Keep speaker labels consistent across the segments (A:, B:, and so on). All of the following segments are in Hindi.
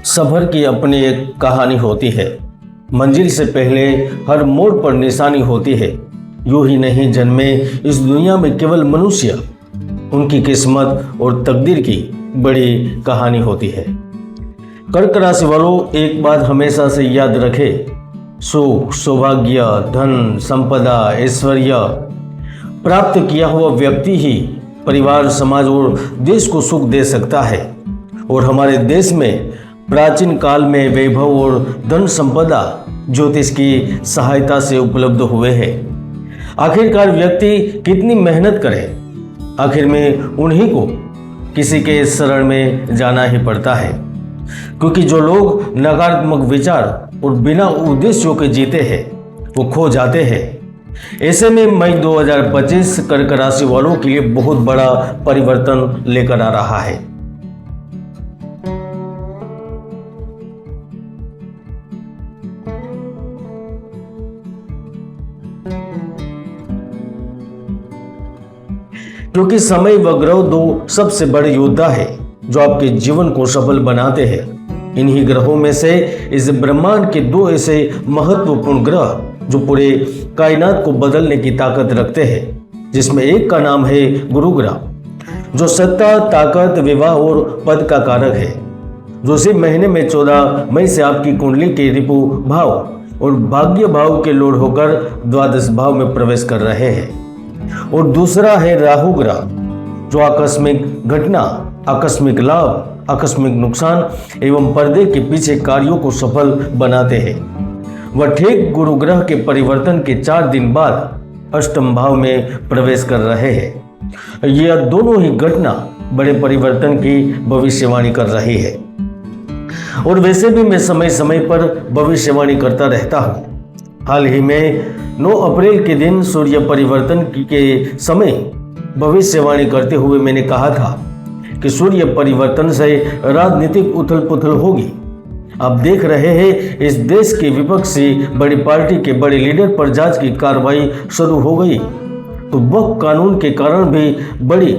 A: सफर की अपनी एक कहानी होती है। मंजिल से पहले हर मोड़ पर निशानी होती है। यूं ही नहीं जन्मे इस दुनिया में केवल मनुष्य, उनकी किस्मत और तकदीर की बड़ी कहानी होती है। कर्क राशि वालों, एक बात हमेशा से याद रखे, सुख, सौभाग्य, धन, संपदा, ऐश्वर्य प्राप्त किया हुआ व्यक्ति ही परिवार, समाज और देश को सुख दे सकता है। और हमारे देश में प्राचीन काल में वैभव और धन संपदा ज्योतिष की सहायता से उपलब्ध हुए हैं। आखिरकार व्यक्ति कितनी मेहनत करे, आखिर में उन्हीं को किसी के शरण में जाना ही पड़ता है, क्योंकि जो लोग नकारात्मक विचार और बिना उद्देश्यों के जीते हैं वो खो जाते हैं। ऐसे में मई 2025 कर्क राशि वालों के लिए बहुत बड़ा परिवर्तन लेकर आ रहा है। क्योंकि समय व ग्रह दो सबसे बड़े योद्धा है जो आपके जीवन को सफल बनाते हैं। इन्हीं ग्रहों में से इस ब्रह्मांड के दो ऐसे महत्वपूर्ण ग्रह जो पूरे कायनात को बदलने की ताकत रखते हैं, जिसमें एक का नाम है गुरु ग्रह, जो सत्ता, ताकत, विवाह और पद का कारक है, जो इसी महीने में 14 मई से आपकी कुंडली के रिपु भाव और भाग्य भाव के लोड होकर द्वादश भाव में प्रवेश कर रहे हैं। और दूसरा है राहु ग्रह, जो आकस्मिक घटना, आकस्मिक लाभ, आकस्मिक नुकसान एवं पर्दे के पीछे कार्यों को सफल बनाते हैं। वह ठीक गुरु ग्रह के परिवर्तन के 4 दिन बाद अष्टम भाव में प्रवेश कर रहे हैं। यह दोनों ही घटना बड़े परिवर्तन की भविष्यवाणी कर रही है। और वैसे भी मैं समय समय पर भविष्यवाणी करता रहता हूँ। हाल ही में 9 अप्रैल के दिन सूर्य परिवर्तन के समय भविष्यवाणी करते हुए मैंने कहा था कि सूर्य परिवर्तन से राजनीतिक उथल पुथल होगी। आप देख रहे हैं इस देश की विपक्षी बड़ी पार्टी के बड़े लीडर पर जांच की कार्रवाई शुरू हो गई, तो वह कानून के कारण भी बड़ी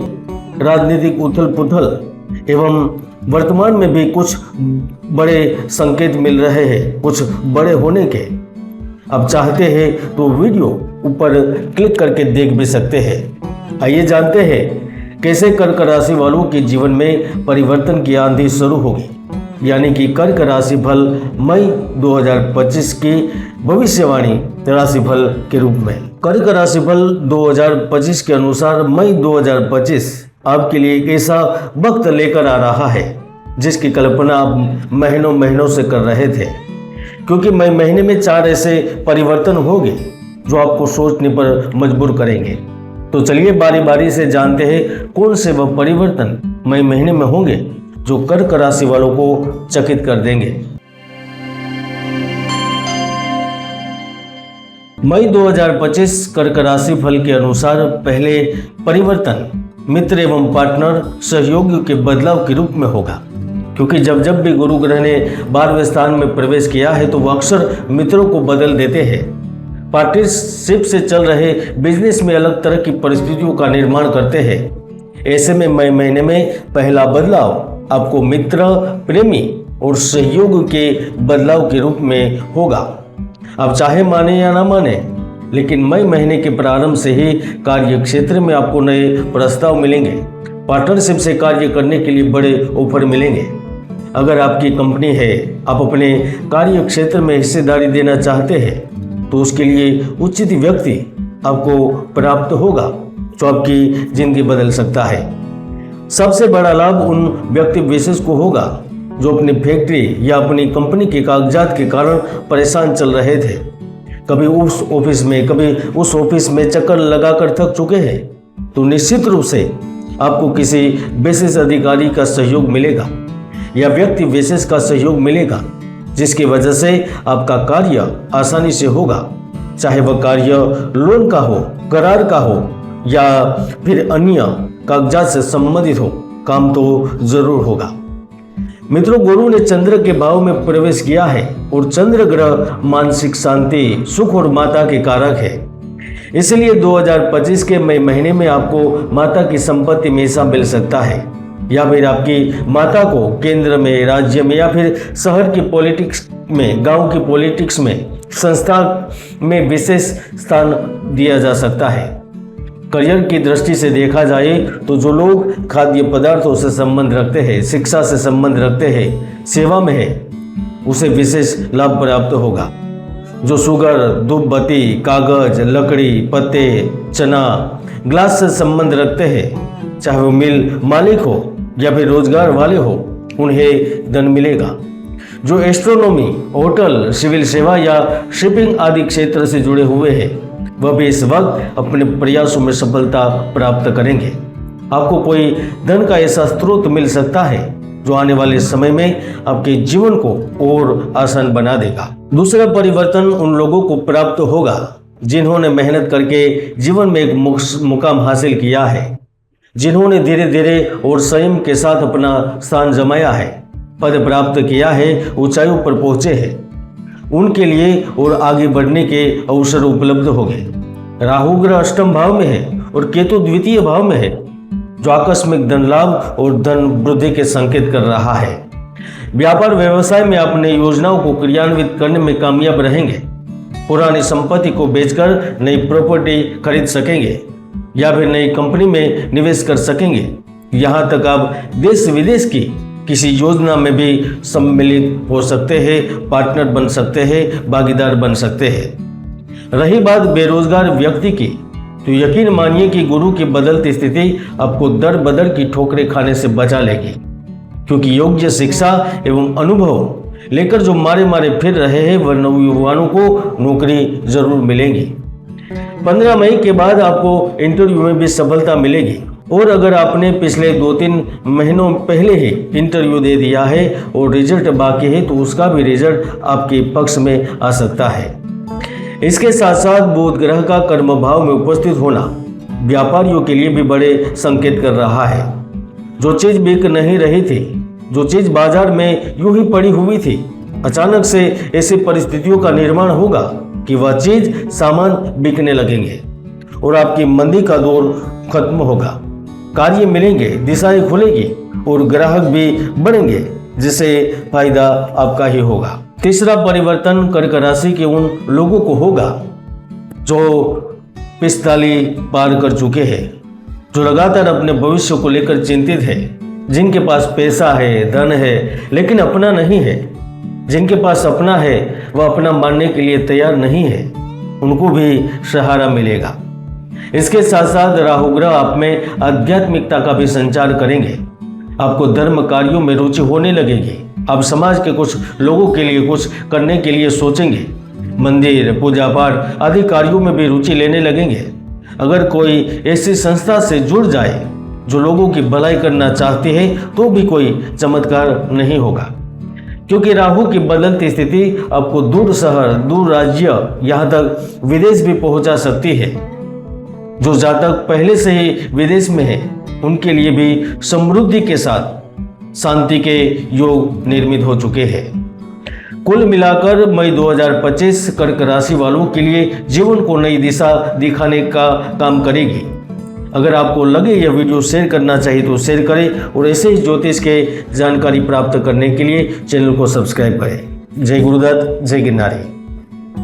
A: राजनीतिक उथल पुथल एवं वर्तमान में भी कुछ बड़े संकेत मिल रहे हैं कुछ बड़े होने के। अब चाहते हैं तो वीडियो ऊपर क्लिक करके देख भी सकते हैं। आइए जानते हैं कैसे कर्क राशि वालों के जीवन में परिवर्तन की आंधी शुरू होगी, यानी कि कर्क राशि फल मई 2025 की भविष्यवाणी राशिफल के रूप में। कर्क राशिफल 2025 के अनुसार मई 2025 आपके लिए एक ऐसा वक्त लेकर आ रहा है जिसकी कल्पना आप महीनों से कर रहे थे, क्योंकि मई महीने में 4 ऐसे परिवर्तन होंगे जो आपको सोचने पर मजबूर करेंगे। तो चलिए बारी बारी से जानते हैं कौन से वह परिवर्तन मई महीने में होंगे जो कर्क राशि वालों को चकित कर देंगे। मई 2025 कर्क राशि फल के अनुसार पहले परिवर्तन मित्र एवं पार्टनर सहयोगियों के बदलाव के रूप में होगा, क्योंकि जब भी गुरु ग्रह ने 12वें स्थान में प्रवेश किया है तो वह अक्सर मित्रों को बदल देते हैं। पार्टनरशिप से चल रहे बिजनेस में अलग तरह की परिस्थितियों का निर्माण करते हैं। ऐसे में मई महीने में पहला बदलाव आपको मित्र, प्रेमी और सहयोग के बदलाव के रूप में होगा। आप चाहे माने या ना माने, लेकिन मई महीने के प्रारंभ से ही कार्य क्षेत्र में आपको नए प्रस्ताव मिलेंगे। पार्टनरशिप से कार्य करने के लिए बड़े ऑफर मिलेंगे। अगर आपकी कंपनी है, आप अपने कार्य क्षेत्र में हिस्सेदारी देना चाहते हैं, तो उसके लिए उचित व्यक्ति आपको प्राप्त होगा जो आपकी जिंदगी बदल सकता है। सबसे बड़ा लाभ उन व्यक्ति विशेष को होगा जो अपनी फैक्ट्री या अपनी कंपनी के कागजात के कारण परेशान चल रहे थे। कभी उस ऑफिस में, कभी उस ऑफिस में चक्कर लगाकर थक चुके हैं, तो निश्चित रूप से आपको किसी विशेष अधिकारी का सहयोग मिलेगा या व्यक्ति विशेष का सहयोग मिलेगा, जिसकी वजह से आपका कार्य आसानी से होगा। चाहे वह कार्य लोन का हो, करार का हो या फिर अन्य कागजात से संबंधित हो, काम तो जरूर होगा। मित्रों, गुरु ने चंद्र के भाव में प्रवेश किया है और चंद्र ग्रह मानसिक शांति, सुख और माता के कारक है। इसलिए 2025 के मई महीने में आपको माता की संपत्ति हमेशा मिल सकता है। या फिर आपकी माता को केंद्र में, राज्य में या फिर शहर की पॉलिटिक्स में, गांव की पॉलिटिक्स में, संस्था में विशेष स्थान दिया जा सकता है। करियर की दृष्टि से देखा जाए तो जो लोग खाद्य पदार्थों से संबंध रखते हैं, शिक्षा से संबंध रखते हैं, सेवा में है, उसे विशेष लाभ प्राप्त होगा। जो शुगर, धूप बत्ती, कागज, लकड़ी, पत्ते, चना, ग्लास से संबंध रखते हैं, चाहे वो मिल मालिक हो या फिर रोजगार वाले हो, उन्हें धन मिलेगा। जो एस्ट्रोनॉमी, होटल, सिविल सेवा या शिपिंग आदि क्षेत्र से जुड़े हुए हैं, वह भी इस वक्त अपने प्रयासों में सफलता प्राप्त करेंगे। आपको कोई धन का ऐसा स्रोत मिल सकता है जो आने वाले समय में आपके जीवन को और आसान बना देगा। दूसरा परिवर्तन उन लोगों को प्राप्त होगा जिन्होंने मेहनत करके जीवन में एक मुकाम हासिल किया है, जिन्होंने धीरे धीरे और संयम के साथ अपना स्थान जमाया है, पद प्राप्त किया है, ऊंचाइयों पर पहुंचे हैं। उनके लिए और आगे बढ़ने के अवसर उपलब्ध हो गए। राहु ग्रह अष्टम भाव में है और केतु द्वितीय भाव में है, जो आकस्मिक धन लाभ और धन वृद्धि के संकेत कर रहा है। व्यापार व्यवसाय में अपने योजनाओं को क्रियान्वित करने में कामयाब रहेंगे। पुरानी संपत्ति को बेचकर नई प्रॉपर्टी खरीद सकेंगे या फिर नई कंपनी में निवेश कर सकेंगे। यहाँ तक आप देश विदेश की किसी योजना में भी सम्मिलित हो सकते हैं, पार्टनर बन सकते हैं, भागीदार बन सकते हैं। रही बात बेरोजगार व्यक्ति की, तो यकीन मानिए कि गुरु की बदलती स्थिति आपको दर बदर की ठोकरें खाने से बचा लेगी, क्योंकि योग्य शिक्षा एवं अनुभव लेकर जो मारे मारे फिर रहे हैं वह नवयुवानों को नौकरी जरूर मिलेगी। 15 मई के बाद आपको इंटरव्यू में भी सफलता मिलेगी, और अगर आपने पिछले 2-3 महीनों पहले ही इंटरव्यू दे दिया है और रिजल्ट बाकी है, तो उसका भी रिजल्ट आपके पक्ष में आ सकता है। इसके साथ साथ बुध ग्रह का कर्म भाव में उपस्थित होना व्यापारियों के लिए भी बड़े संकेत कर रहा है। जो चीज बिक नहीं रही थी, जो चीज बाजार में यूं ही पड़ी हुई थी, अचानक से ऐसी परिस्थितियों का निर्माण होगा कि वह चीज, सामान बिकने लगेंगे और आपकी मंदी का दौर खत्म होगा। कार्य मिलेंगे, दिशाएं खुलेगी और ग्राहक भी बढ़ेंगे, जिससे फायदा आपका ही होगा। तीसरा परिवर्तन कर्क राशि के उन लोगों को होगा जो 45 पार कर चुके हैं, जो लगातार अपने भविष्य को लेकर चिंतित है, जिनके पास पैसा है, धन है, लेकिन अपना नहीं है, जिनके पास अपना है वह अपना मानने के लिए तैयार नहीं है, उनको भी सहारा मिलेगा। इसके साथ साथ राहु ग्रह आप में आध्यात्मिकता का भी संचार करेंगे। आपको धर्म कार्यों में रुचि होने लगेगी। आप समाज के कुछ लोगों के लिए कुछ करने के लिए सोचेंगे। मंदिर, पूजा पाठ आदि कार्यों में भी रुचि लेने लगेंगे। अगर कोई ऐसी संस्था से जुड़ जाए जो लोगों की भलाई करना चाहती है, तो भी कोई चमत्कार नहीं होगा, क्योंकि राहु की बदलती स्थिति आपको दूर शहर, दूर राज्य, यहाँ तक विदेश भी पहुंचा सकती है। जो जातक पहले से ही विदेश में है, उनके लिए भी समृद्धि के साथ शांति के योग निर्मित हो चुके हैं। कुल मिलाकर मई 2025 कर्क राशि वालों के लिए जीवन को नई दिशा दिखाने का काम करेगी। अगर आपको लगे यह वीडियो शेयर करना चाहिए तो शेयर करें, और ऐसे ही ज्योतिष के जानकारी प्राप्त करने के लिए चैनल को सब्सक्राइब करें। जय गुरुदत्त, जय गिरनारी।